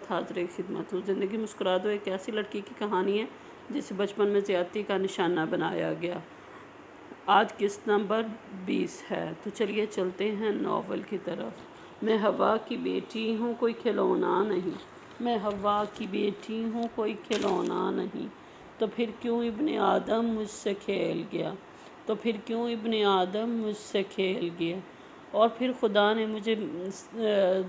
ساتھ حاضر خدمت ہوں۔ زندگی مسکرا دو ایک ایسی لڑکی کی کہانی ہے جسے بچپن میں زیادتی کا نشانہ بنایا گیا۔ آج قسط نمبر 20 ہے، تو چلیے چلتے ہیں ناول کی طرف۔ میں ہوا کی بیٹی ہوں کوئی کھلونا نہیں، میں ہوا کی بیٹی ہوں کوئی کھلونا نہیں، تو پھر کیوں ابن آدم مجھ سے کھیل گیا، تو پھر کیوں ابن آدم مجھ سے کھیل گیا۔ اور پھر خدا نے مجھے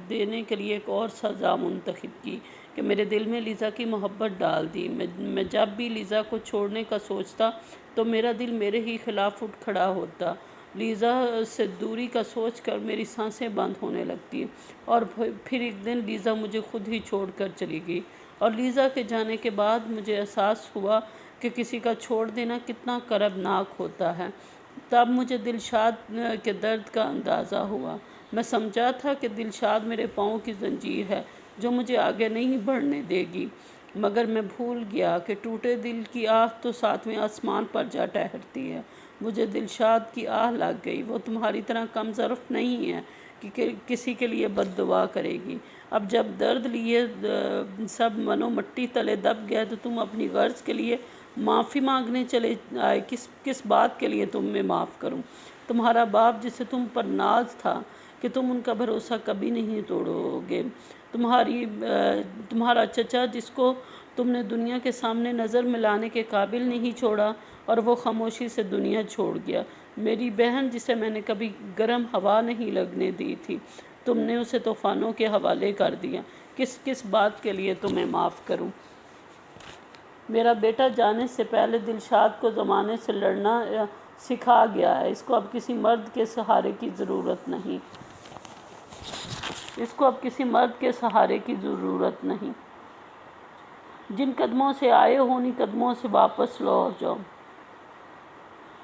دینے کے لیے ایک اور سزا منتخب کی کہ میرے دل میں لیزا کی محبت ڈال دی۔ میں جب بھی لیزا کو چھوڑنے کا سوچتا تو میرا دل میرے ہی خلاف اٹھ کھڑا ہوتا۔ لیزا سے دوری کا سوچ کر میری سانسیں بند ہونے لگتی، اور پھر ایک دن لیزا مجھے خود ہی چھوڑ کر چلی گئی، اور لیزا کے جانے کے بعد مجھے احساس ہوا کہ کسی کا چھوڑ دینا کتنا کربناک ہوتا ہے۔ تب مجھے دلشاد کے درد کا اندازہ ہوا۔ میں سمجھا تھا کہ دلشاد میرے پاؤں کی زنجیر ہے جو مجھے آگے نہیں بڑھنے دے گی، مگر میں بھول گیا کہ ٹوٹے دل کی آہ تو 7ویں آسمان پر جا ٹھہرتی ہے۔ مجھے دلشاد کی آہ لگ گئی۔ وہ تمہاری طرح کم ظرف نہیں ہے کہ کسی کے لیے بد دعا کرے گی۔ اب جب درد لیے سب منو مٹی تلے دب گئے تو تم اپنی غرض کے لیے معافی مانگنے چلے آئے۔ کس بات کے لیے تم میں معاف کروں؟ تمہارا باپ جسے تم پر ناز تھا کہ تم ان کا بھروسہ کبھی نہیں توڑو گے، تمہارا چچا جس کو تم نے دنیا کے سامنے نظر ملانے کے قابل نہیں چھوڑا اور وہ خاموشی سے دنیا چھوڑ گیا، میری بہن جسے میں نے کبھی گرم ہوا نہیں لگنے دی تھی، تم نے اسے طوفانوں کے حوالے کر دیا۔ کس بات کے لیے تمہیں معاف کروں؟ میرا بیٹا جانے سے پہلے دلشاد کو زمانے سے لڑنا سکھا گیا ہے۔ اس کو اب کسی مرد کے سہارے کی ضرورت نہیں، اس کو اب کسی مرد کے سہارے کی ضرورت نہیں۔ جن قدموں سے آئے ہو انہی قدموں سے واپس لوٹ جاؤ۔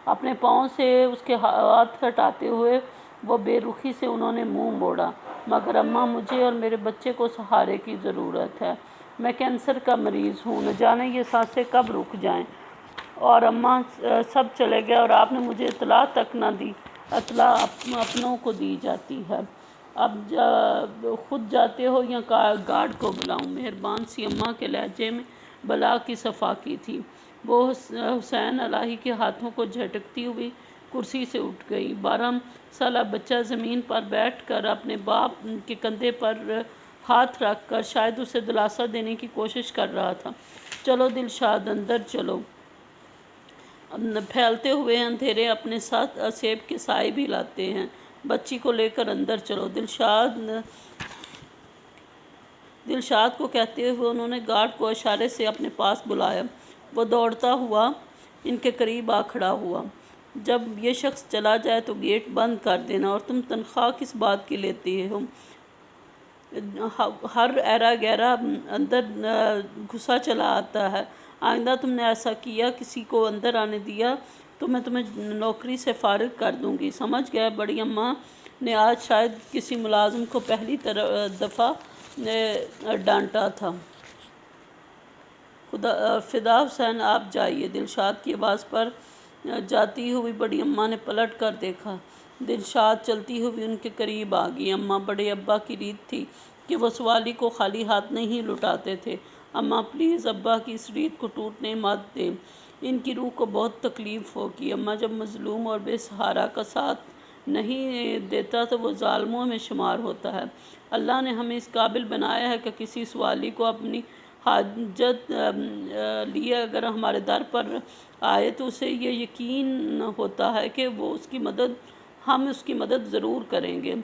اپنے پاؤں سے اس کے ہاتھ ہٹاتے ہوئے وہ بے رخی سے انہوں نے منہ موڑا۔ مگر اماں مجھے اور میرے بچے کو سہارے کی ضرورت ہے۔ میں کینسر کا مریض ہوں، نہ جانے یہ سانسیں کب رک جائیں۔ اور اماں سب چلے گئے اور آپ نے مجھے اطلاع تک نہ دی۔ اطلاع اپنوں کو دی جاتی ہے۔ اب خود جاتے ہو یا گارڈ کو بلاؤں؟ مہربان سی اماں کے لہجے میں بلا کی صفاقی تھی۔ وہ حسین الہی کے ہاتھوں کو جھٹکتی ہوئی کرسی سے اٹھ گئی۔ 12 سالہ بچہ زمین پر بیٹھ کر اپنے باپ کے کندھے پر ہاتھ رکھ کر شاید اسے دلاسا دینے کی کوشش کر رہا تھا۔ چلو دلشاد اندر چلو۔ پھیلتے ہوئے اندھیرے اپنے ساتھ اسیب کے سائے بھی لاتے ہیں۔ بچی کو لے کر اندر چلو۔ دلشاد کو کہتے ہوئے انہوں نے گارڈ کو اشارے سے اپنے پاس بلایا۔ وہ دوڑتا ہوا ان کے قریب آ کھڑا ہوا۔ جب یہ شخص چلا جائے تو گیٹ بند کر دینا، اور تم تنخواہ کس بات کی لیتے ہو؟ ہر ایرا گیرا اندر گھسا چلا آتا ہے۔ آئندہ تم نے ایسا کیا، کسی کو اندر آنے دیا تو میں تمہیں نوکری سے فارغ کر دوں گی، سمجھ گئے؟ بڑی اماں نے آج شاید کسی ملازم کو پہلی دفعہ ڈانٹا تھا۔ فدا حسین آپ جائیے۔ دلشاد کی آواز پر جاتی ہوئی بڑی اماں نے پلٹ کر دیکھا۔ دلشاد چلتی ہوئی ان کے قریب آ گئی۔ اماں بڑے ابا کی ریت تھی کہ وہ سوالی کو خالی ہاتھ نہیں لوٹاتے تھے۔ اماں پلیز ابا کی اس ریت کو ٹوٹنے مت دیں، ان کی روح کو بہت تکلیف ہوگی۔ اماں جب مظلوم اور بے سہارا کا ساتھ نہیں دیتا تو وہ ظالموں میں شمار ہوتا ہے۔ اللہ نے ہمیں اس قابل بنایا ہے کہ کسی سوالی کو اپنی حاجت لیے اگر ہمارے در پر آئے تو اسے یہ یقین ہوتا ہے کہ ہم اس کی مدد ضرور کریں گے۔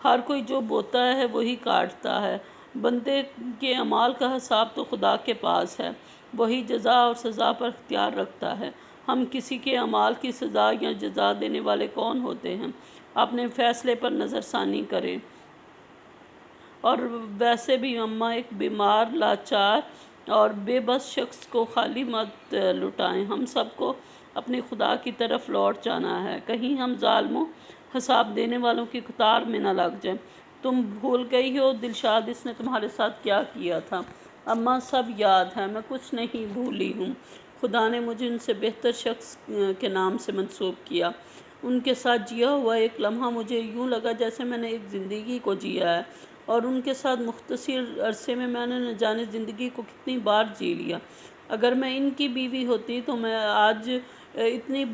ہر کوئی جو بوتا ہے وہی کاٹتا ہے۔ بندے کے اعمال کا حساب تو خدا کے پاس ہے، وہی جزا اور سزا پر اختیار رکھتا ہے۔ ہم کسی کے اعمال کی سزا یا جزا دینے والے کون ہوتے ہیں؟ اپنے فیصلے پر نظر ثانی کریں۔ اور ویسے بھی اماں ایک بیمار، لاچار اور بے بس شخص کو خالی مت لٹائیں۔ ہم سب کو اپنے خدا کی طرف لوٹ جانا ہے، کہیں ہم ظالموں، حساب دینے والوں کی قطار میں نہ لگ جائیں۔ تم بھول گئی ہو دلشاد اس نے تمہارے ساتھ کیا کیا تھا؟ اماں سب یاد ہے، میں کچھ نہیں بھولی ہوں۔ خدا نے مجھے ان سے بہتر شخص کے نام سے منسوب کیا۔ ان کے ساتھ جیا ہوا ایک لمحہ مجھے یوں لگا جیسے میں نے ایک زندگی کو جیا ہے۔ اور ان کے ساتھ مختصر عرصے میں نے نہ جانے زندگی کو کتنی بار جی لیا۔ اگر میں ان کی بیوی ہوتی تو میں آج اتنی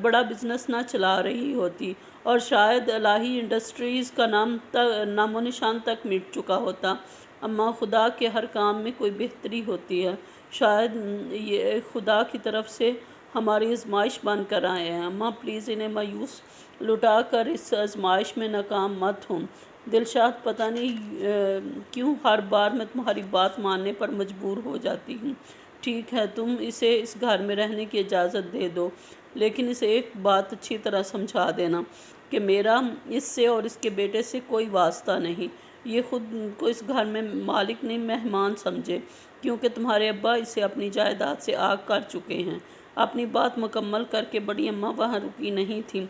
بڑا بزنس نہ چلا رہی ہوتی، اور شاید الہی انڈسٹریز کا نام و نشان تک مٹ چکا ہوتا۔ اماں، خدا کے ہر کام میں کوئی بہتری ہوتی ہے، شاید یہ خدا کی طرف سے ہماری آزمائش بن کر آئے ہیں۔ اماں پلیز انہیں مایوس لٹا کر اس آزمائش میں ناکام مت ہوں۔ دلشاد، پتہ نہیں کیوں ہر بار میں تمہاری بات ماننے پر مجبور ہو جاتی ہوں۔ ٹھیک ہے، تم اسے اس گھر میں رہنے کی اجازت دے دو، لیکن اسے ایک بات اچھی طرح سمجھا دینا کہ میرا اس سے اور اس کے بیٹے سے کوئی واسطہ نہیں۔ یہ خود کو اس گھر میں مالک نہیں، مہمان سمجھے، کیونکہ تمہارے ابا اسے اپنی جائیداد سے آگ کر چکے ہیں۔ اپنی بات مکمل کر کے بڑی اماں وہاں رکی نہیں تھیں۔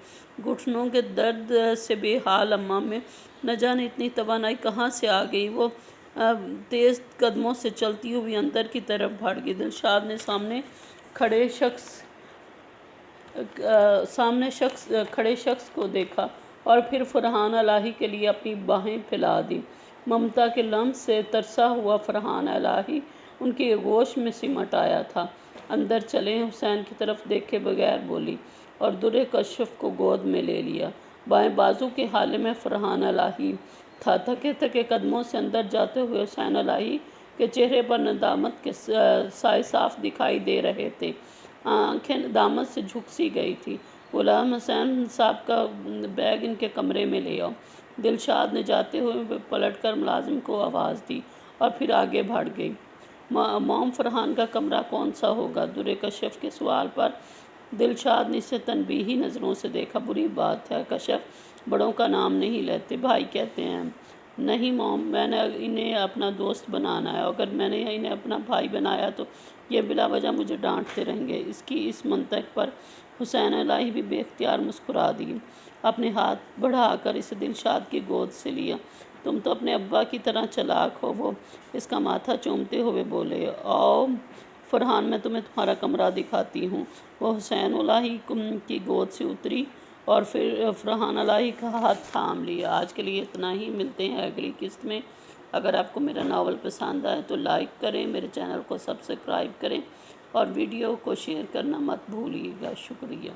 گھٹنوں کے درد سے بے حال اماں میں نہ جانے اتنی توانائی کہاں سے آ گئی۔ وہ تیز قدموں سے چلتی ہوئی اندر کی طرف بڑھ گئی۔ دلشاد نے سامنے کھڑے شخص کو دیکھا اور پھر فرحان الہی کے لیے اپنی باہیں پھیلا دی۔ ممتا کے لمس سے ترسا ہوا فرحان الہی ان کی آغوش میں سمٹ آیا تھا۔ اندر چلیں، حسین کی طرف دیکھے بغیر بولی، اور در کشف کو گود میں لے لیا۔ بائیں بازو کے حالے میں فرحان الہی تھا۔ تھکے تھکے قدموں سے اندر جاتے ہوئے حسین الہی کے چہرے پر ندامت کے سائے صاف دکھائی دے رہے تھے۔ آنکھیں ندامت سے جھک سی گئی تھی۔ غلام حسین صاحب کا بیگ ان کے کمرے میں لے آؤ۔ دلشاد نے جاتے ہوئے پلٹ کر ملازم کو آواز دی اور پھر آگے بڑھ گئی۔ موم فرحان کا کمرہ کون سا ہوگا؟ در کشف کے سوال پر دلشاد نے اسے تنبیہی نظروں سے دیکھا۔ بری بات ہے، کشف بڑوں کا نام نہیں لیتے، بھائی کہتے ہیں۔ نہیں موم، میں نے انہیں اپنا دوست بنانا ہے، اگر میں نے انہیں اپنا بھائی بنایا تو یہ بلا وجہ مجھے ڈانٹتے رہیں گے۔ اس کی اس منطق پر حسین الہی بھی بے اختیار مسکرا دی۔ اپنے ہاتھ بڑھا کر اسے دلشاد کی گود سے لیا۔ تم تو اپنے ابا کی طرح چلاک ہو، وہ اس کا ماتھا چومتے ہوئے بولے۔ آؤ فرحان، میں تمہیں تمہارا کمرہ دکھاتی ہوں۔ وہ حسین الہی کی گود سے اتری اور پھر فرحان الہی کا ہاتھ تھام لیا۔ آج کے لیے اتنا ہی، ملتے ہیں اگلی قسط میں۔ اگر آپ کو میرا ناول پسند آئے تو لائک کریں، میرے چینل کو سبسکرائب کریں اور ویڈیو کو شیئر کرنا مت بھولیے گا۔ شکریہ۔